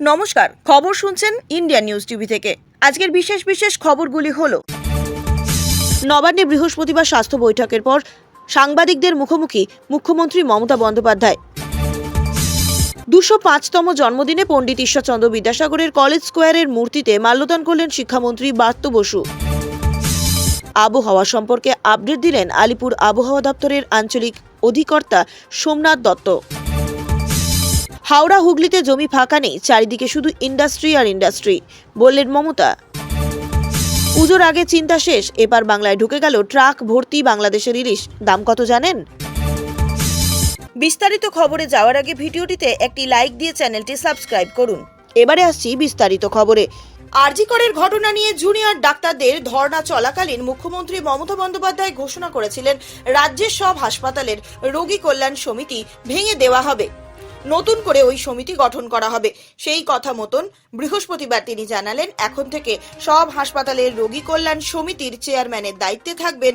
নমস্কার, খবর শুনছেন ইন্ডিয়া নিউজ টিভি থেকে। আজকের বিশেষ বিশেষ খবরগুলি হলো, নবান্নে বৃহস্পতিবার স্বাস্থ্য বৈঠকের পর সাংবাদিকদের মুখোমুখি মুখ্যমন্ত্রী মমতা বন্দ্যোপাধ্যায়। 205তম জন্মদিনে পণ্ডিত ঈশ্বরচন্দ্র বিদ্যাসাগরের কলেজ স্কোয়ারের মূর্তিতে মাল্যদান করলেন শিক্ষামন্ত্রী ব্রাত্য বসু। আবহাওয়া সম্পর্কে আপডেট দিলেন আলিপুর আবহাওয়া দপ্তরের আঞ্চলিক অধিকর্তা সোমনাথ দত্ত। হাওড়া হুগলিতে জমি ফাঁকা নেই, চারিদিকে শুধু ইন্ডাস্ট্রি আর ইন্ডাস্ট্রি, বললেন মমতা। পুজোর আগে চিন্তা শেষ, এবার বাংলায় ঢুকে গেল ট্রাক ভর্তি বাংলাদেশের ইলিশ। দাম কত জানেন? বিস্তারিত খবরে যাওয়ার আগে ভিডিওটিতে একটি লাইক দিয়ে চ্যানেলটি সাবস্ক্রাইব করুন। এবারে আসছি বিস্তারিত খবরে। আরজি করের ঘটনা নিয়ে জুনিয়র ডাক্তারদের ধর্ণা চলাকালীন মুখ্যমন্ত্রী মমতা বন্দ্যোপাধ্যায় ঘোষণা করেছিলেন, রাজ্যের সব হাসপাতালের রোগী কল্যাণ সমিতি ভেঙে দেওয়া হবে, নতুন করে ওই সমিতি গঠন করা হবে। সেই কথা মতন বৃহস্পতিবার তিনি জানালেন, এখন থেকে সব হাসপাতালের রোগী কল্যাণ সমিতির চেয়ারম্যানের দায়িত্বে থাকবেন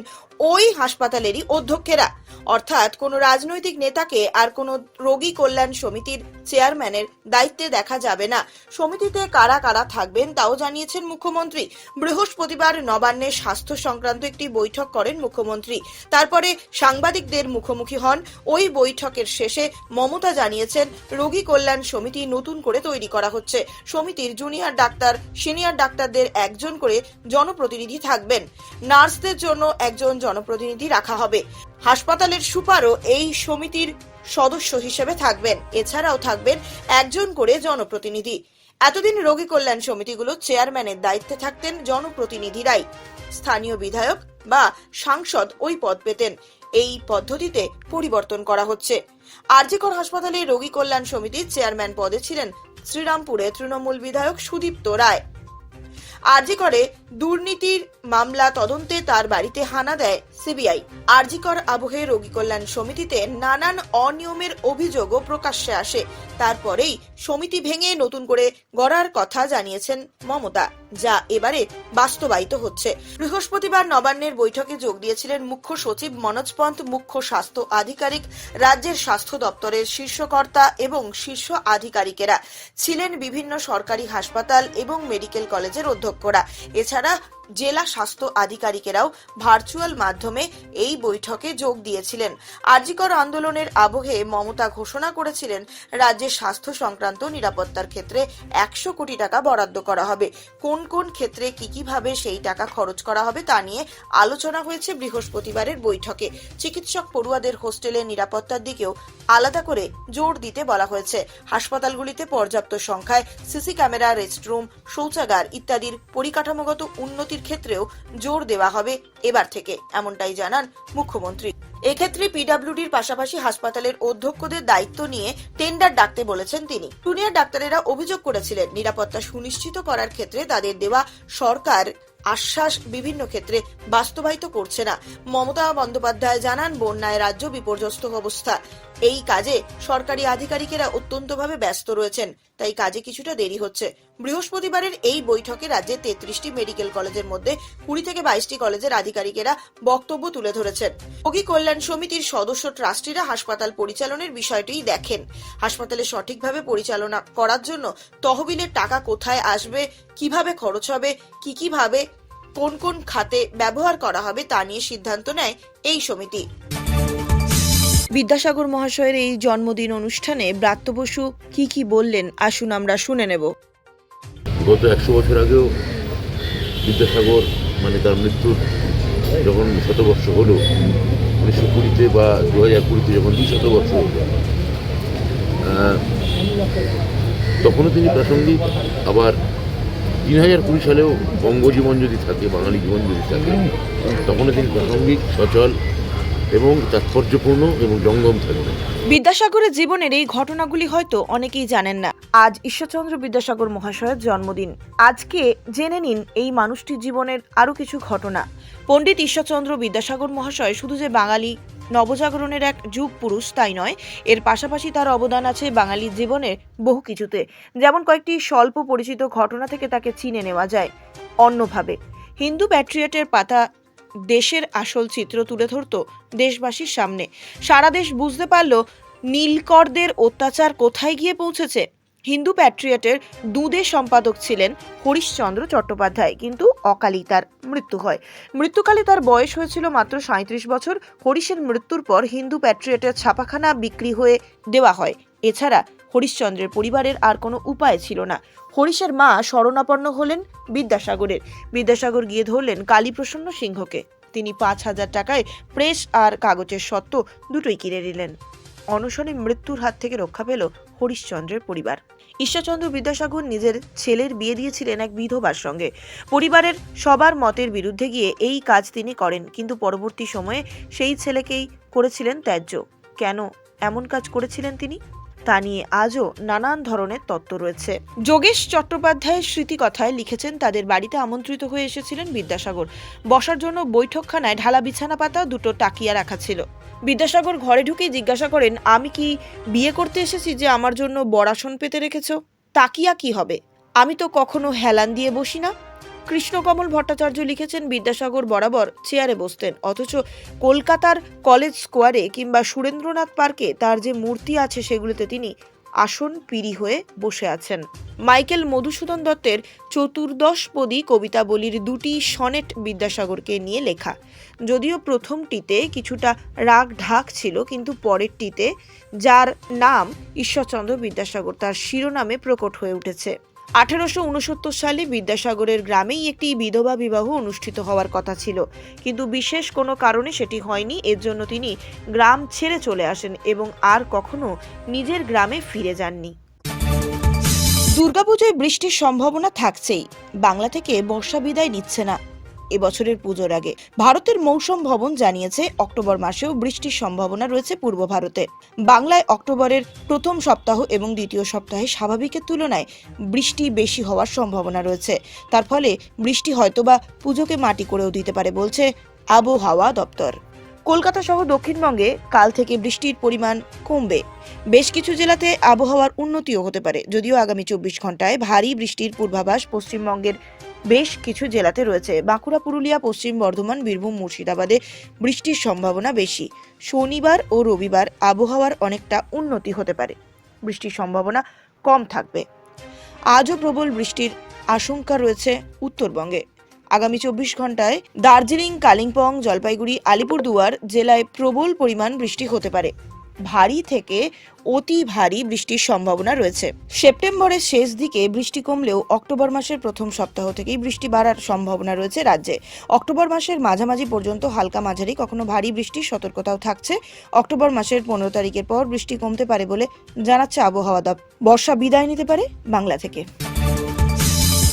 ওই হাসপাতালেরই অধ্যক্ষেরা। অর্থাৎ কোনো রাজনৈতিক নেতাকে আর কোনো রোগী কল্যাণ সমিতির চেয়ারম্যানের দায়িত্বে দেখা যাবে না। সমিতিতে কারা কারা থাকবেন তাও জানিয়েছেন মুখ্যমন্ত্রী। বৃহস্পতিবার নবান্নে স্বাস্থ্য সংক্রান্ত একটি বৈঠক করেন মুখ্যমন্ত্রী, তারপরে সাংবাদিকদের মুখোমুখি হন। ওই বৈঠকের শেষে মমতা জানিয়েছেন, রোগী কল্যাণ সমিতি নতুন করে তৈরি করা হচ্ছে। সমিতির জুনিয়র ডাক্তার, সিনিয়র ডাক্তারদের একজন করে জনপ্রতিনিধি থাকবেন, নার্সদের জন্য একজন জনপ্রতিনিধি রাখা হবে। হাসপাতালের সুপারও এই সমিতির সদস্য হিসেবে থাকবেন। এছাড়াও থাকবেন একজন করে জনপ্রতিনিধি। এতদিন রোগী কল্যাণ সমিতিগুলো চেয়ারম্যানের দায়িত্বে থাকতেন জনপ্রতিনিধিরাই। স্থানীয় বিধায়ক বা সাংসদ ওই পদ পেতেন। এই পদ্ধতিতে পরিবর্তন করা হচ্ছে। আরজি কর হাসপাতালে রোগী কল্যাণ সমিতির চেয়ারম্যান পদে ছিলেন শ্রীরামপুরে তৃণমূল বিধায়ক সুদীপ্ত রায়। আরজি করে দুর্নীতির মামলা তদন্তে তার বাড়িতে হানা দেয় সিবিআই। আরজি কর আবহে রোগী কল্যাণ সমিতিতে নানান অনিয়মের অভিযোগও প্রকাশ্যে আসে। তারপরেই সমিতি ভেঙে নতুন করে গড়ার কথা জানিয়েছেন মমতা, যা এবারে বাস্তবায়িত হচ্ছে। বৃহস্পতিবার নবান্নের বৈঠকে যোগ দিয়েছিলেন মুখ্য সচিব মনোজ পন্ত, মুখ্য স্বাস্থ্য আধিকারিক, রাজ্যের স্বাস্থ্য দপ্তরের শীর্ষকর্তা এবং শীর্ষ আধিকারিকেরা ছিলেন বিভিন্ন সরকারি হাসপাতাল এবং মেডিকেল কলেজের অধ্যক্ষরা। এছাড়া জেলা স্বাস্থ্য আধিকারিকেরাও ভার্চুয়াল মাধ্যমে এই বৈঠকে যোগ দিয়েছিলেন। আরজি কর আন্দোলনের আবহে মমতা ঘোষণা করেছিলেন, রাজ্যের স্বাস্থ্য সংক্রান্ত নিরাপত্তার ক্ষেত্রে 100 কোটি টাকা বরাদ্দ করা হবে। কোন কোন ক্ষেত্রে কিভাবে সেই টাকা খরচ করা হবে তা নিয়ে আলোচনা হয়েছে বৃহস্পতিবারের বৈঠকে। চিকিৎসক পড়ুয়াদের হোস্টেলের নিরাপত্তার দিকেও আলাদা করে জোর দিতে বলা হয়েছে। হাসপাতালগুলিতে পর্যাপ্ত সংখ্যায় সিসি ক্যামেরা, রেস্টরুম, শৌচাগার ইত্যাদির পরিকাঠামোগত উন্নতির ক্ষেত্রেও জোর দেওয়া হবে এবার থেকে, এমনটাই জানান মুখ্যমন্ত্রী। এক্ষেত্রে পিডব্লিউডির পাশাপাশি হাসপাতালের অধ্যক্ষদের দায়িত্ব নিয়ে টেন্ডার ডাকতে বলেছেন তিনি। জুনিয়র ডাক্তারেরা অভিযোগ করেছিলেন, নিরাপত্তা সুনিশ্চিত করার ক্ষেত্রে তাদের দেওয়া সরকার আশ্বাস বিভিন্ন ক্ষেত্রে বাস্তবায়িত করছে না। মমতা বন্দ্যোপাধ্যায় জানান, বন্যায় রাজ্য বিপর্যস্ত অবস্থা। এই কাজে সরকারি আধিকারিকেরা অত্যন্তভাবে ব্যস্ত রয়েছেন, তাই কাজে কিছুটা দেরি হচ্ছে। বৃহস্পতিবারের এই বৈঠকে রাজ্যে 33টি মেডিকেল কলেজের মধ্যে 20 থেকে 22টি কলেজের আধিকারিকেরা বক্তব্য তুলে ধরেছেন। রোগী কল্যাণ সমিতির সদস্য ট্রাস্টিরা হাসপাতাল পরিচালনের বিষয়টি দেখেন। হাসপাতালে সঠিকভাবে পরিচালনা করার জন্য তহবিলের টাকা কোথায় আসবে, কিভাবে খরচ হবে, কিভাবে কোন কোন খাতে ব্যবহার করা হবে তা নিয়ে সিদ্ধান্ত নেয় এই সমিতি। বিদ্যাসাগর মহাশয়ের এই জন্মদিন অনুষ্ঠানে ব্রাত্য বসু কি বললেন, আসুন আমরা শুনে নেব। গত 100 বছর আগেও বিদ্যাসাগর তার মৃত্যুর যখন শতবর্ষ হলো, 1920-তে বা 2020-তে যখন 200 বর্ষ হলো, তখনও তিনি প্রাসঙ্গিক। আবার 3020 সালেও বঙ্গজীবন যদি থাকে, বাঙালি জীবন যদি থাকে, তখনও তিনি প্রাসঙ্গিক, সচল এবং তাৎপর্যপূর্ণ এবং জঙ্গম থাকবে। বিদ্যাসাগরের জীবনের এই ঘটনাগুলি হয়তো অনেকেই জানেন না। আজ ঈশ্বরচন্দ্র বিদ্যাসাগর মহাশয়ের জন্মদিন। আজকে জেনে নিন এই মানুষটির জীবনের আরো কিছু ঘটনা। পণ্ডিত ঈশ্বরচন্দ্র বিদ্যাসাগর মহাশয় শুধু যে বাঙালি নবজাগরণের এক যুগ পুরুষ তাই নয়, এর পাশাপাশি তার অবদান আছে বাঙালির জীবনের বহু কিছুতে। যেমন কয়েকটি স্বল্প পরিচিত ঘটনা থেকে তাকে চিনে নেওয়া যায় অন্যভাবে। হিন্দু প্যাট্রিয়টের পাতা দেশের আসল চিত্র তুলে ধরত দেশবাসীর সামনে। সারা দেশ বুঝতে পারল নীলকরদের অত্যাচার কোথায় গিয়ে পৌঁছেছে। হিন্দু প্যাট্রিয়টের দুঁদে সম্পাদক ছিলেন হরিশচন্দ্র চট্টোপাধ্যায়, কিন্তু অকালেই তার মৃত্যু হয়। মৃত্যুকালে তার বয়স হয়েছিল মাত্র 37 বছর। হরিশের মৃত্যুর পর হিন্দু প্যাট্রিয়টের ছাপাখানা বিক্রি হয়ে দেওয়া হয়। এছাড়া হরিশচন্দ্রের পরিবারের আর কোনো উপায় ছিল না। হরিশের মা শরণাপন্ন হলেন বিদ্যাসাগরের। বিদ্যাসাগর গিয়ে ধরলেন কালীপ্রসন্ন সিংহকে। তিনি 5,000 টাকায় প্রেস আর কাগজের স্বত্ব দুটোই কিনে নিলেন। অনশনে মৃত্যুর হাত থেকে রক্ষা পেল হরিশচন্দ্রের পরিবার। ঈশ্বরচন্দ্র বিদ্যাসাগর নিজের ছেলের বিয়ে দিয়েছিলেন এক বিধবার সঙ্গে। পরিবারের সবার মতের বিরুদ্ধে গিয়ে এই কাজ তিনি করেন, কিন্তু পরবর্তী সময়ে সেই ছেলেকেই করেছিলেন ত্যায্য। কেন এমন কাজ করেছিলেন তিনি, তা নিয়ে আজও নানান ধরনের তত্ত্ব রয়েছে। যোগেশ চট্টোপাধ্যায়ের স্মৃতিকথায় লিখেছেন, তাদের বাড়িতে আমন্ত্রিত হয়ে এসেছিলেন বিদ্যাসাগর। বসার জন্য বৈঠকখানায় ঢালা বিছানা পাতা, দুটো তাকিয়া রাখা ছিল। বিদ্যাসাগর ঘরে ঢুকেই জিজ্ঞাসা করেন, আমি কি বিয়ে করতে এসেছি যে আমার জন্য বড়াসন পেতে রেখেছো? তাকিয়া কি হবে? আমি তো কখনো হেলান দিয়ে বসি না। কৃষ্ণকমল ভট্টাচার্য লিখেছেন, বিদ্যাসাগর বরাবর চেয়ারে বসতেন, অথচ কলকাতার কলেজ স্কোয়ারে কিংবা সুরেন্দ্রনাথ পার্কে তার যে মূর্তি আছে সেগুলিতে তিনি আসন পিড়ি হয়ে বসে আছেন। মাইকেল মধুসূদন দত্তের চতুর্দশপদী কবিতাবলীর দুটি সনেট বিদ্যাসাগরকে নিয়ে লেখা। যদিও প্রথমটিতে কিছুটা রাগ ঢাক ছিল, কিন্তু পরেরটিতে, যার নাম ঈশ্বরচন্দ্র বিদ্যাসাগর, তার শিরোনামে প্রকট হয়ে উঠেছে। 1869 সালে বিদ্যাসাগরের গ্রামেই একটি বিধবা বিবাহ অনুষ্ঠিত হওয়ার কথা ছিল, কিন্তু বিশেষ কোনো কারণে সেটি হয়নি। এর জন্য তিনি গ্রাম ছেড়ে চলে আসেন এবং আর কখনো নিজের গ্রামে ফিরে যাননি। দুর্গাপুজোয় বৃষ্টির সম্ভাবনা থাকছেই। বাংলা থেকে বর্ষা বিদায় নিচ্ছে না এবছরের পুজোর আগে। ভারতের মৌসুম ভবন জানিয়েছে, অক্টোবর মাসেও বৃষ্টির সম্ভাবনা রয়েছে পূর্ব ভারতে। বাংলায় অক্টোবরের প্রথম সপ্তাহ এবং দ্বিতীয় সপ্তাহে স্বাভাবিকের তুলনায় বৃষ্টি বেশি হওয়ার সম্ভাবনা রয়েছে। তার ফলে বৃষ্টি হয়তোবা পুজোকে মাটি করেও দিতে পারে বলছে আবহাওয়া দপ্তর। কলকাতা সহ দক্ষিণবঙ্গে কাল থেকে বৃষ্টির পরিমাণ কমবে। বেশ কিছু জেলাতে আবহাওয়ার উন্নতিও হতে পারে, যদিও আগামী 24 ঘন্টায় ভারী বৃষ্টির পূর্বাভাস পশ্চিমবঙ্গের বেশ কিছু জেলাতে রয়েছে। বাঁকুড়া, পুরুলিয়া, পশ্চিম বর্ধমান, বীরভূম, মুর্শিদাবাদে বৃষ্টির সম্ভাবনা বেশি। শনিবার ও রবিবার আবহাওয়ার অনেকটা উন্নতি হতে পারে, বৃষ্টির সম্ভাবনা কম থাকবে। আজও প্রবল বৃষ্টির আশঙ্কা রয়েছে উত্তরবঙ্গে। আগামী 24 ঘন্টায় দার্জিলিং, কালিম্পং, জলপাইগুড়ি, আলিপুরদুয়ার জেলায় প্রবল পরিমাণ বৃষ্টি হতে পারে। ভারী থেকে অতি ভারী বৃষ্টির সম্ভাবনা রয়েছে। সেপ্টেম্বরের শেষ দিকে বৃষ্টি কমলেও অক্টোবর মাসের প্রথম সপ্তাহ থেকেই বৃষ্টি বাড়ার সম্ভাবনা রয়েছে রাজ্যে। অক্টোবর মাসের মাঝামাঝি পর্যন্ত হালকা মাঝারি কখনো ভারী বৃষ্টির সতর্কতাও থাকছে। অক্টোবর মাসের 15 তারিখের পর বৃষ্টি কমতে পারে বলে জানাচ্ছে আবহাওয়া দপ্তর। বর্ষা বিদায় নিতে পারে বাংলা থেকে।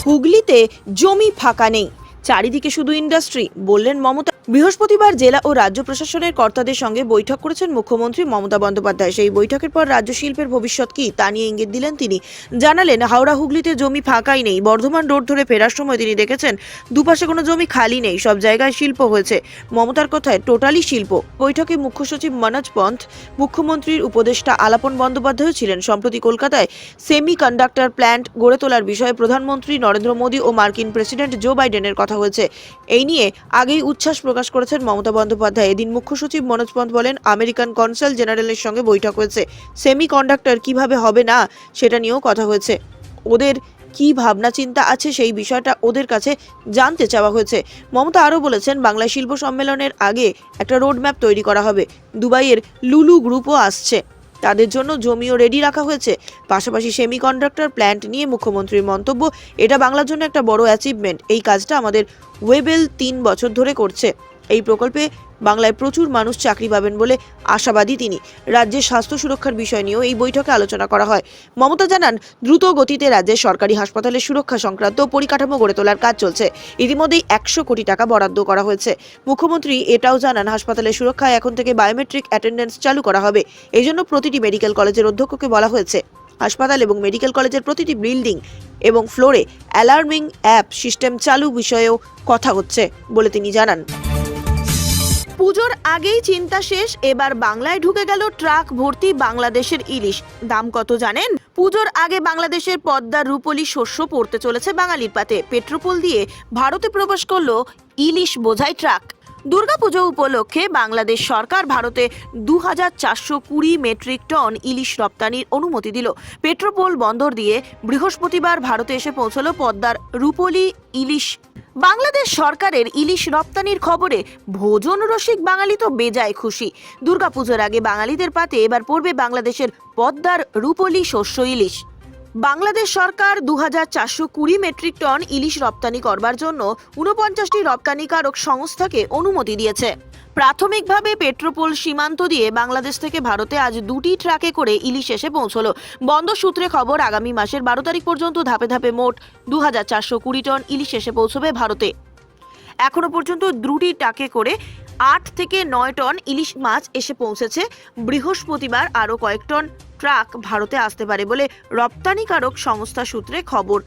হুগলিতে জমি ফাঁকা নেই, চারিদিকে শুধু ইন্ডাস্ট্রি, বললেন মমতা। বৃহস্পতিবার জেলা ও রাজ্য প্রশাসনের কর্তাদের সঙ্গে বৈঠক করেছেন মুখ্যমন্ত্রী মমতা বন্দ্যোপাধ্যায়। সেই বৈঠকের পর রাজ্য শিল্পের ভবিষ্যৎ কি তা নিয়ে ইঙ্গিত দিলেন তিনি। জানালেন, হাওড়া হুগলিতে জমি ফাঁকাই নেই। বর্ধমান রোড ধরে ফেরার সময় তিনি দেখেছেন দুপাশে কোনো জমি খালি নেই, সব জায়গায় শিল্প হয়েছে। মমতার কথায় টোটালি শিল্প। বৈঠকে মুখ্য সচিব মনোজ পন্থ, মুখ্যমন্ত্রীর উপদেষ্টা আলাপন বন্দ্যোপাধ্যায় ছিলেন। সম্প্রতি কলকাতায় সেমি কন্ডাক্টর প্ল্যান্ট গড়ে তোলার বিষয়ে প্রধানমন্ত্রী নরেন্দ্র মোদী ও মার্কিন প্রেসিডেন্ট জো বাইডেনের কথা হয়েছে। এই নিয়ে আগেই উচ্ছ্বাস প্রকাশ করেছেন মমতা বন্দ্যোপাধ্যায়। এদিন মুখ্য সচিব মনোজ পন্থ বলেন, আমেরিকান কনসাল জেনারেলের সঙ্গে বৈঠক হয়েছে। সেমি কন্ডাক্টর কিভাবে হবে না সেটা নিয়েও কথা হয়েছে। ওদের কি ভাবনা চিন্তা আছে সেই বিষয়টা ওদের কাছে জানতে চাওয়া হয়েছে। মমতা আরও বলেছেন, বাংলা শিল্প সম্মেলনের আগে একটা রোডম্যাপ তৈরি করা হবে। দুবাইয়ের লুলু গ্রুপও আসছে, তাদের জন্য জমিও রেডি রাখা হয়েছে। পাশাপাশি সেমি কন্ডাক্টর প্ল্যান্ট নিয়ে মুখ্যমন্ত্রীর মন্তব্য, এটা বাংলার জন্য একটা বড় অ্যাচিভমেন্ট। এই কাজটা আমাদের ওয়েবেল 3 বছর ধরে করছে। এই প্রকল্পে বাংলায় প্রচুর মানুষ চাকরি পাবেন বলে আশাবাদী তিনি। রাজ্যের স্বাস্থ্য সুরক্ষার বিষয় নিয়েও এই বৈঠকে আলোচনা করা হয়। মমতা জানান, দ্রুত গতিতে রাজ্যের সরকারি হাসপাতালের সুরক্ষা সংক্রান্ত পরিকাঠামো গড়ে তোলার কাজ চলছে। ইতিমধ্যেই 100 কোটি টাকা বরাদ্দ করা হয়েছে। মুখ্যমন্ত্রী এটাও জানান, হাসপাতালের সুরক্ষায় এখন থেকে বায়োমেট্রিক অ্যাটেন্ডেন্স চালু করা হবে। এই জন্য প্রতিটি মেডিকেল কলেজের অধ্যক্ষকে বলা হয়েছে, হাসপাতাল এবং মেডিকেল কলেজের প্রতিটি বিল্ডিং এবং ফ্লোরে অ্যালার্মিং অ্যাপ সিস্টেম চালু বিষয়েও কথা হচ্ছে বলে তিনি জানান। পুজোর আগেই চিন্তা শেষ, এবার বাংলায় ঢুকে গেল ট্রাক ভর্তি বাংলাদেশের ইলিশ। দাম কত জানেন? পুজোর আগে বাংলাদেশের পদ্মার রূপলি শস্য পড়তে চলেছে বাঙালির পাতে। পেট্রোপোল দিয়ে ভারতে প্রবেশ করলো ইলিশ বোঝাই ট্রাক। দুর্গাপুজো উপলক্ষে বাংলাদেশ সরকার ভারতে 2420 মেট্রিক টন ইলিশ রপ্তানির অনুমতি দিল। পেট্রোপোল বন্দর দিয়ে বৃহস্পতিবার ভারতে এসে পৌঁছলো পদ্মার রূপলি ইলিশ। বাংলাদেশ সরকারের ইলিশ রপ্তানির খবরে ভোজন রসিক বাঙালি তো বেজায় খুশি। দুর্গাপুজোর আগে বাঙালিদের পাতে এবার পড়বে বাংলাদেশের পদ্মার রূপলি শস্য ইলিশ। বাংলাদেশ সরকার 2420 মেট্রিক টন ইলিশ রপ্তানি করবার জন্য 49টি রপ্তানিকারক সংস্থাকে অনুমতি দিয়েছে। প্রাথমিকভাবে পেট্রোপোল সীমান্ত দিয়ে বাংলাদেশ থেকে ভারতে আজ 2টি ট্রাকে করে ইলিশ এসে পৌঁছলো। বন্দর সূত্রে খবর, আগামী মাসের 12 তারিখ পর্যন্ত ধাপে ধাপে মোট 2420 টন ইলিশ এসে পৌঁছবে ভারতে। এখনো পর্যন্ত 2টি ট্রাকে করে 8 থেকে 9 টন ইলিশ মাছ এসে পৌঁছেছে। বৃহস্পতিবার আরও কয়েক টন ট্রাক ভারতে আসতে পারে বলে রপ্তানিকারক সংস্থা সূত্রে খবর